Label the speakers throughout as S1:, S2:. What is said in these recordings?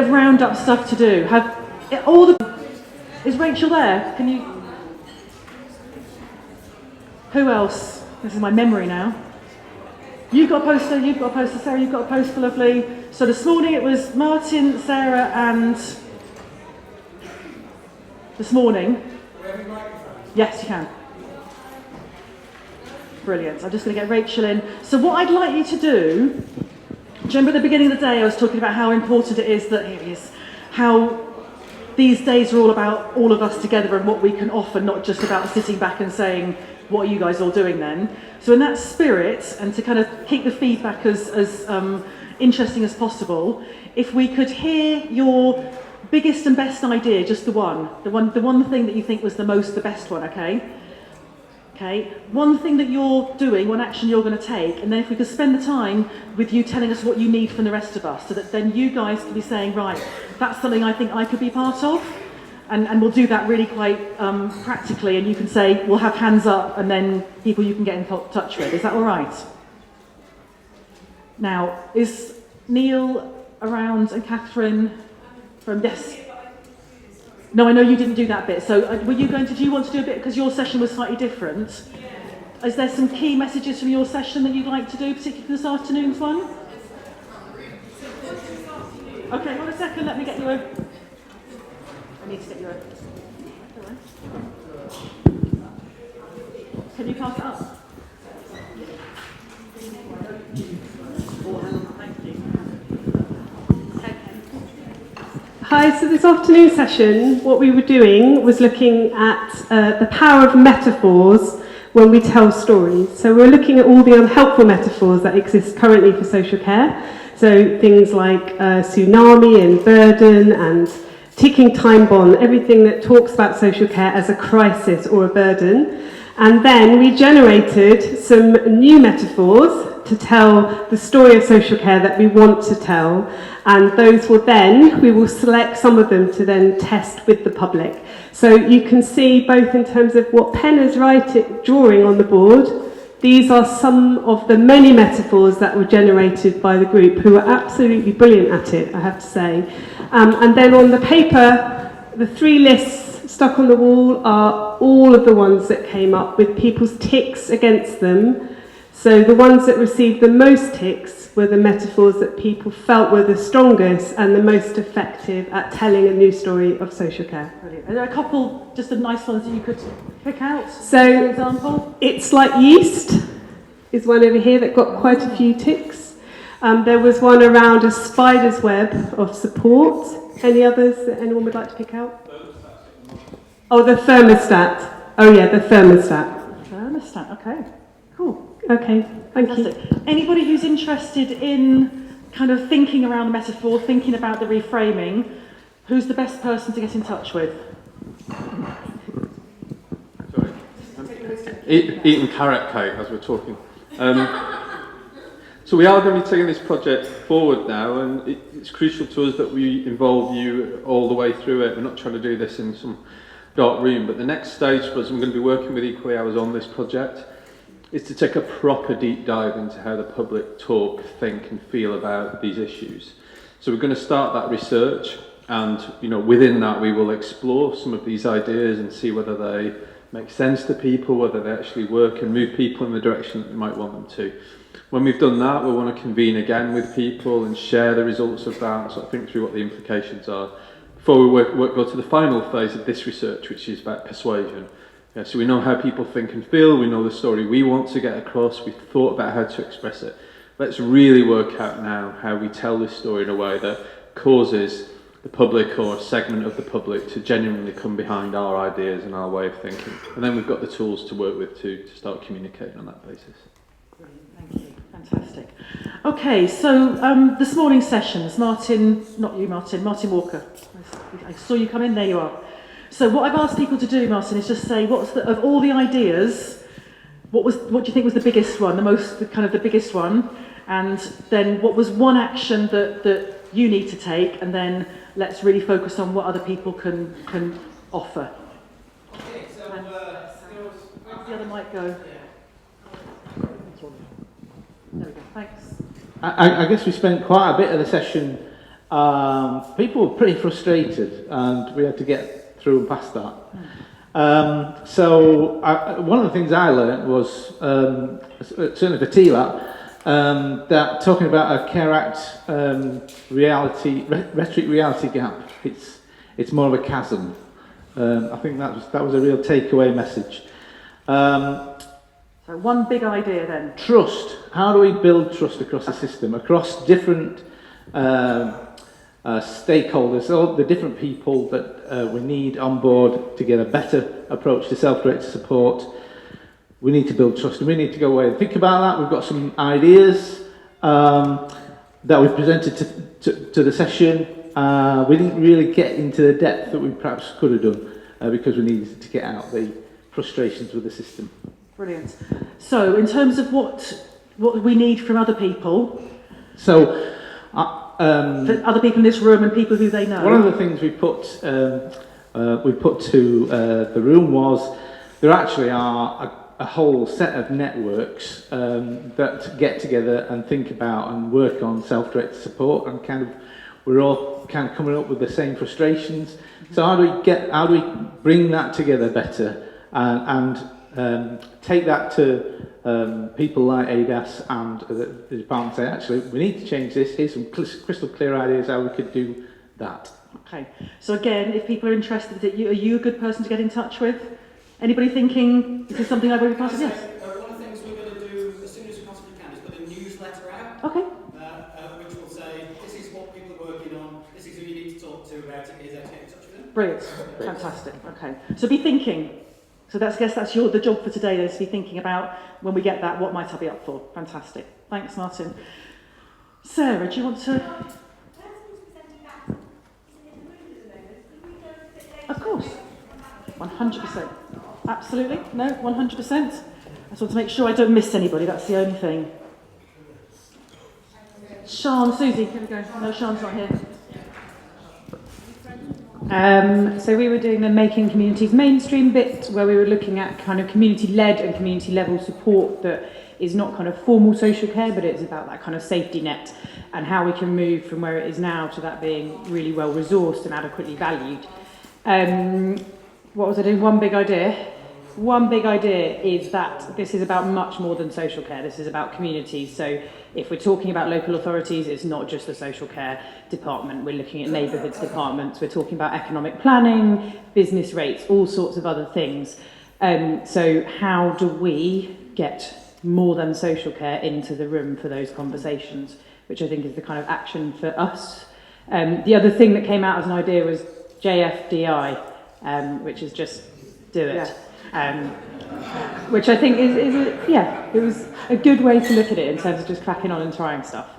S1: of roundup stuff to do. Is Rachel there? Can you? Who else? This is my memory now. You've got a poster, Sarah, you've got a poster, lovely. So this morning it was Martin, Sarah, and this morning. Yes, you can. Brilliant. I'm just going to get Rachel in. So what I'd like you to do, do you remember at the beginning of the day I was talking about how important it is that here it is, how these days are all about all of us together and what we can offer, not just about sitting back and saying, what are you guys all doing then? So in that spirit, and to kind of keep the feedback as interesting as possible, if we could hear your biggest and best idea, just the one thing that you think was the best one, okay? Okay, one thing that you're doing, one action you're going to take, and then if we could spend the time with you telling us what you need from the rest of us, so that then you guys can be saying, right, that's something I think I could be part of, and we'll do that really quite practically, and you can say, we'll have hands up, and then people you can get in touch with. Is that all right? Now, is Neil around and Catherine from, yes? No, I know you didn't do that bit. So do you want to do a bit, because your session was slightly different? Is there some key messages from your session that you'd like to do, particularly for this afternoon's one? Okay, hold a second, let me get you a... I need to get you a... Can you pass it up?
S2: Hi, so this afternoon session, what we were doing was looking at the power of metaphors when we tell stories. So we're looking at all the unhelpful metaphors that exist currently for social care. So things like tsunami and burden and ticking time bomb, everything that talks about social care as a crisis or a burden. And then we generated some new metaphors to tell the story of social care that we want to tell, and those will then, we will select some of them to then test with the public. So you can see both in terms of what Pen is drawing on the board, these are some of the many metaphors that were generated by the group, who are absolutely brilliant at it, I have to say. And then on the paper, the three lists stuck on the wall are all of the ones that came up with people's ticks against them. So the ones that received the most ticks were the metaphors that people felt were the strongest and the most effective at telling a new story of social care.
S1: Brilliant. Are there a couple, just the nice ones that you could pick out,
S2: so,
S1: for example?
S2: It's like yeast is one over here that got quite a few ticks. There was one around a spider's web of support. Any others that anyone would like to pick out? Oh, the thermostat. Oh yeah, the thermostat.
S1: Thermostat, okay. Cool.
S2: Okay, thank
S1: Fantastic.
S2: you.
S1: Anybody who's interested in kind of thinking around the metaphor, thinking about the reframing, who's the best person to get in touch with?
S3: Sorry. Eating carrot cake as we're talking. So we are going to be taking this project forward now, and it's crucial to us that we involve you all the way through it. We're not trying to do this in some dark room, but the next stage for us, I'm going to be working with Equally Hours on this project, is to take a proper deep dive into how the public talk, think and feel about these issues. So we're going to start that research, and within that we will explore some of these ideas and see whether they make sense to people, whether they actually work and move people in the direction that we might want them to. When we've done that, we'll want to convene again with people and share the results of that and sort of think through what the implications are before we go to the final phase of this research, which is about persuasion. Yeah, so we know how people think and feel, we know the story we want to get across, we've thought about how to express it. Let's really work out now how we tell this story in a way that causes the public or a segment of the public to genuinely come behind our ideas and our way of thinking. And then we've got the tools to work with to start communicating on that basis.
S1: Brilliant, thank you. Fantastic. Okay, so this morning's sessions, Martin Walker. I saw you come in, there you are. So what I've asked people to do, Martin, is just say, of all the ideas, what do you think was the biggest one, the biggest one, and then what was one action that you need to take, and then let's really focus on what other people can offer.
S4: Okay, so
S1: where's the other mic go? There we go, thanks.
S4: I guess we spent quite a bit of the session people were pretty frustrated, and we had to get through and past that. One of the things I learned was, certainly for TLAP, that talking about a Care Act rhetoric reality gap, it's more of a chasm. I think that was a real takeaway message.
S1: So one big idea then.
S4: Trust. How do we build trust across the system, across different stakeholders, all the different people that we need on board to get a better approach to self-directed support? We need to build trust, and we need to go away and think about that. We've got some ideas that we've presented to the session. We didn't really get into the depth that we perhaps could have done because we needed to get out the frustrations with the system.
S1: Brilliant. So, in terms of what we need from other people,
S4: for
S1: other people in this room and people who they know.
S4: One of the things we put to the room was there actually are a whole set of networks that get together and think about and work on self-directed support, and we're all kind of coming up with the same frustrations. Mm-hmm. So how do we bring that together better and take that to people like ADAS and the department, say, actually, we need to change this. Here's some crystal clear ideas how we could do that.
S1: Okay. So again, if people are interested, are you a good person to get in touch with? Anybody thinking, is this something I would be part of? Yes.
S5: One of the things we're going to do as soon as we possibly can is put a newsletter out.
S1: Okay.
S5: Which will say, this is what people are working on, this is who you need to talk to about it, here's how to get in touch with them.
S1: Brilliant. Fantastic. Okay. So be thinking. So I guess that's the job for today, is to be thinking about, when we get that, what might I be up for? Fantastic. Thanks, Martin. Sarah, do you want to? Of course. 100%. Absolutely. No, 100%. I just want to make sure I don't miss anybody. That's the only thing. Sian, Susie, here we go. No, Sian's not here.
S6: So we were doing the Making Communities Mainstream bit, where we were looking at kind of community-led and community-level support that is not kind of formal social care, but it's about that kind of safety net and how we can move from where it is now to that being really well resourced and adequately valued. What was I doing? One big idea. One big idea is that this is about much more than social care. This is about communities. So if we're talking about local authorities, it's not just the social care department. We're looking at neighbourhoods departments. We're talking about economic planning, business rates, all sorts of other things. So how do we get more than social care into the room for those conversations, which I think is the kind of action for us. The other thing that came out as an idea was JFDI, which is just do it.
S1: Yeah.
S6: Which I think is it was a good way to look at it in terms of just cracking on and trying stuff.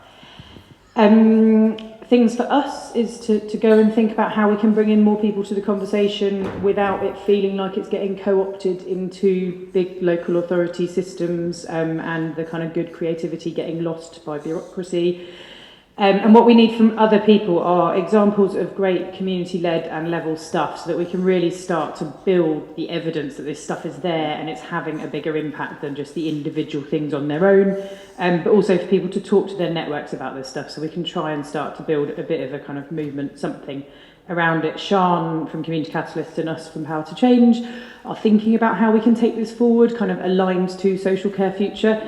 S6: Things for us is to go and think about how we can bring in more people to the conversation without it feeling like it's getting co-opted into big local authority systems and the kind of good creativity getting lost by bureaucracy. And what we need from other people are examples of great community-led and level stuff so that we can really start to build the evidence that this stuff is there and it's having a bigger impact than just the individual things on their own, but also for people to talk to their networks about this stuff so we can try and start to build a bit of a kind of movement, something around it. Sian from Community Catalyst and us from Power to Change are thinking about how we can take this forward, kind of aligned to Social Care Future.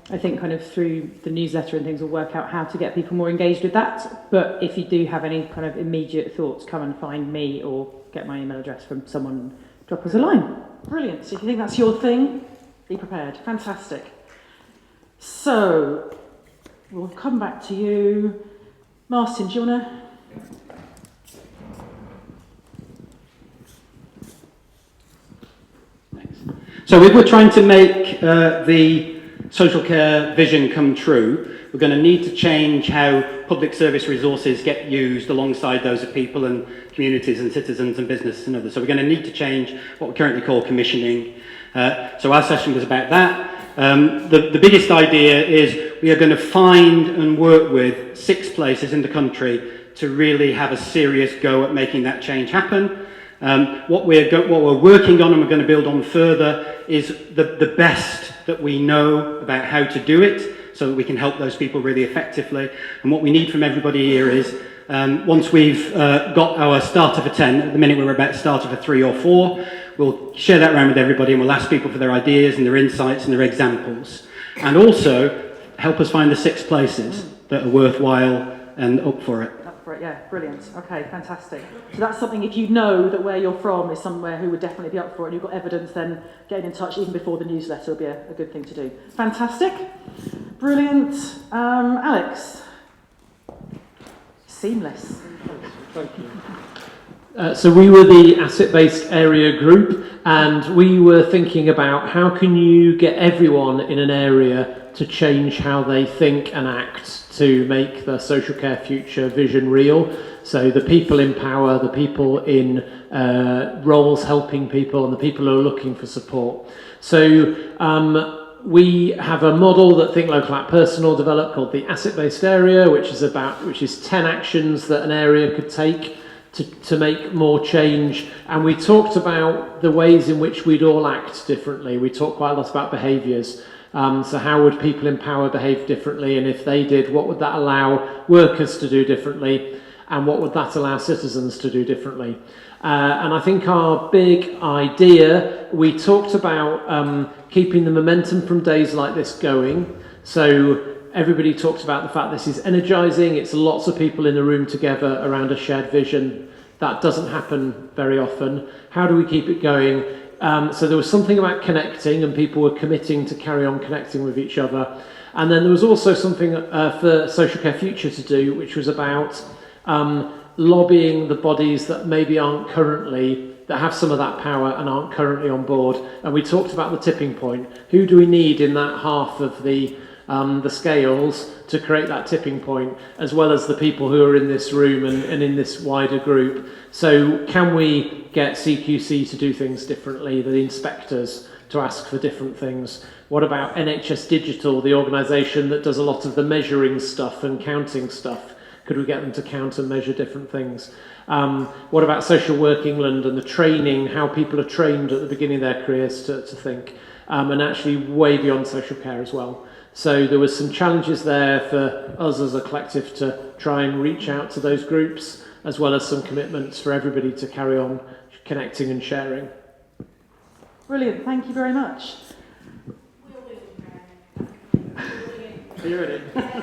S6: I think kind of through the newsletter and things we'll work out how to get people more engaged with that. But if you do have any kind of immediate thoughts, come and find me or get my email address from someone, drop us a line.
S1: Brilliant. So if you think that's your thing, be prepared. Fantastic. So we'll come back to you. Martin, do you want to?
S5: So if we're trying to make the social care vision come true, we're going to need to change how public service resources get used alongside those of people and communities and citizens and businesses and others. So we're going to need to change what we currently call commissioning. So our session was about that. The biggest idea is we are going to find and work with 6 places in the country to really have a serious go at making that change happen. What we're working on and we're going to build on further is the best that we know about how to do it. so that we can help those people really effectively. And what we need from everybody here is, once we've got our starter for 10, at the minute we're about starter for 3 or 4, we'll share that around with everybody and we'll ask people for their ideas and their insights and their examples. And also, help us find the 6 places that are worthwhile and up for it.
S1: Up for it, yeah, brilliant. Okay, fantastic. So that's something, if you know that where you're from is somewhere who would definitely be up for it and you've got evidence, then getting in touch even before the newsletter will be a good thing to do. Fantastic. Brilliant. Alex? Seamless.
S7: Thank you. So we were the asset-based area group, and we were thinking about how can you get everyone in an area to change how they think and act to make the social care future vision real. So the people in power, the people in roles helping people, and the people who are looking for support. So we have a model that Think Local Act Personal developed called the asset-based area, which is 10 actions that an area could take to make more change. And we talked about the ways in which we'd all act differently. We talked quite a lot about behaviours. So how would people in power behave differently? And if they did, what would that allow workers to do differently? And what would that allow citizens to do differently? And I think our big idea, we talked about keeping the momentum from days like this going. So everybody talks about the fact this is energising. It's lots of people in a room together around a shared vision. That doesn't happen very often. How do we keep it going? So there was something about connecting, and people were committing to carry on connecting with each other. And then there was also something for Social Care Future to do, which was about lobbying the bodies that maybe aren't currently, that have some of that power and aren't currently on board. And we talked about the tipping point. Who do we need in that half of the scales to create that tipping point, as well as the people who are in this room and in this wider group? So can we get CQC to do things differently, the inspectors to ask for different things? What about NHS Digital, the organisation that does a lot of the measuring stuff and counting stuff? Could we get them to count and measure different things? What about Social Work England and the training, how people are trained at the beginning of their careers to think, and actually way beyond social care as well. So there was some challenges there for us as a collective to try and reach out to those groups, as well as some commitments for everybody to carry on connecting and sharing.
S1: Brilliant, thank you very much.
S7: Are you ready?
S8: But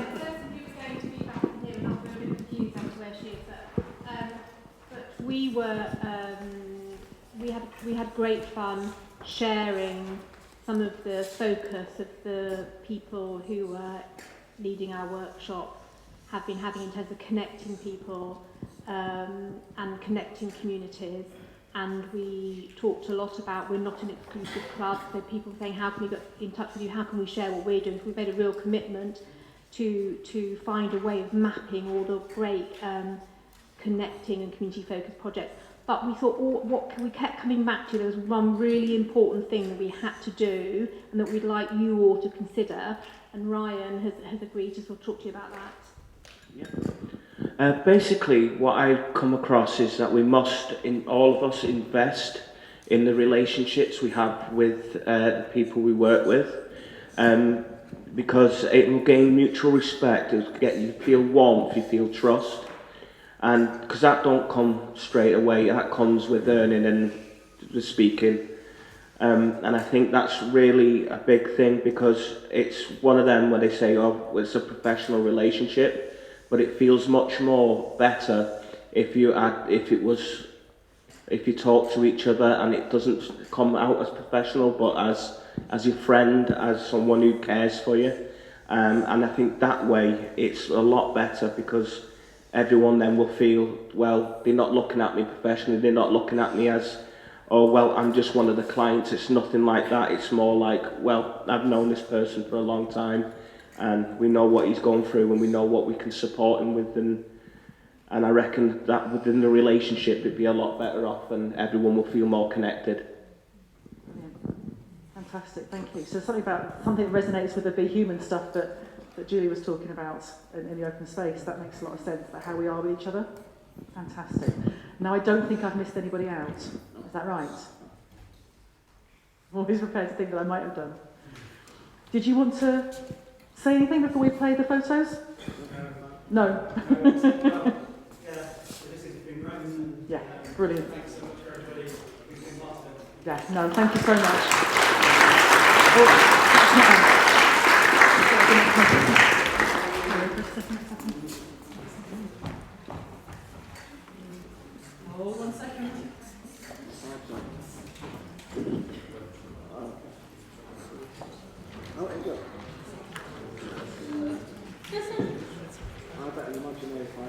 S8: we had great fun sharing some of the focus of the people who were leading our workshop have been having in terms of connecting people and connecting communities. And we talked a lot about we're not an exclusive club, so people saying how can we get in touch with you, how can we share what we're doing. So we've made a real commitment to find a way of mapping all the great connecting and community focused projects. But we thought we kept coming back to, there was one really important thing that we had to do and that we'd like you all to consider, and Ryan has agreed to sort of talk to you about that.
S9: Yeah. Basically, what I come across is that we must, all of us, invest in the relationships we have with the people we work with, because it will gain mutual respect. It will get you feel warmth, you feel trust. And because that don't come straight away, that comes with learning and the speaking. And I think that's really a big thing, because it's one of them where they say, oh, it's a professional relationship, but it feels much more better if you talk to each other and it doesn't come out as professional, but as your friend, as someone who cares for you. And I think that way it's a lot better, because everyone then will feel, well, they're not looking at me professionally, they're not looking at me as, oh, well, I'm just one of the clients. It's nothing like that. It's more like, well, I've known this person for a long time and we know what he's going through and we know what we can support him with. And I reckon that within the relationship it'd be a lot better off and everyone will feel more connected.
S1: Brilliant. Fantastic, thank you. So something that resonates with the Be Human stuff that Julie was talking about in the open space, that makes a lot of sense, about how we are with each other. Fantastic. Now, I don't think I've missed anybody out. Is that right? I'm always prepared to think that I might have done. Did you want to say anything before we play the photos? No. Yeah, brilliant. Yeah, no, thank you so much. Oh, hold 1 second.
S10: Oh, there you go. I bet you imagine if I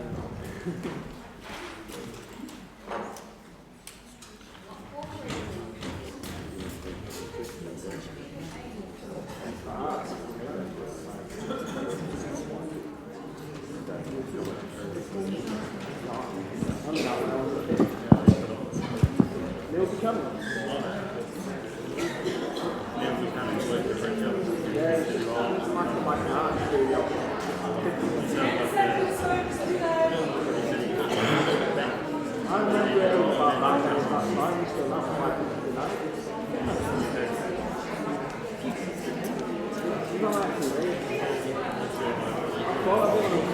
S10: remember about that time, we still have like you don't actually read. I thought I didn't know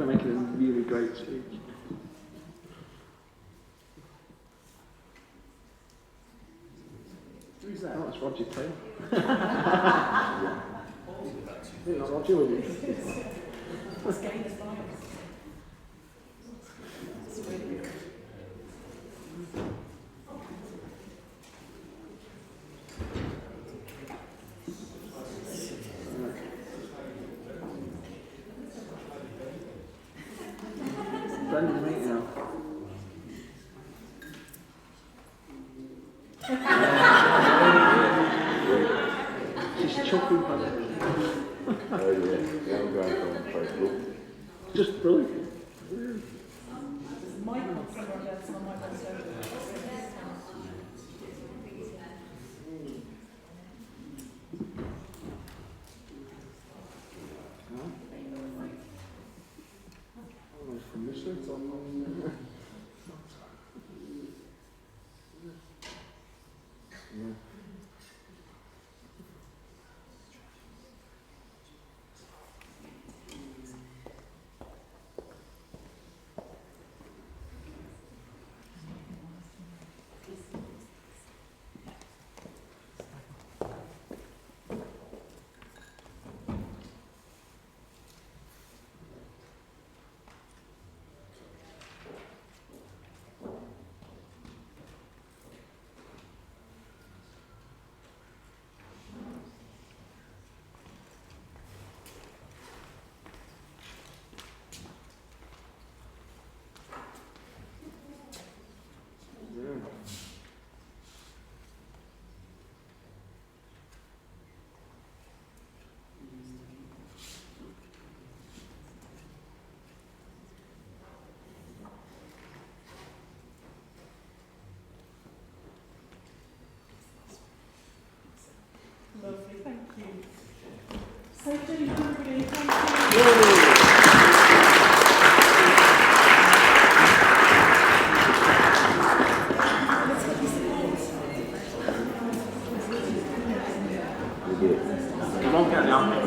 S10: going to make it a really great speech. Who's that? Oh, it's Roger Taylor. You're not Roger, will you? Brendan, to meet you now. She's chuckling for it. Just brilliant. From this side, yeah.
S1: Lovely, thank you. So, Jane, everybody, thank you.
S9: Come on, get down.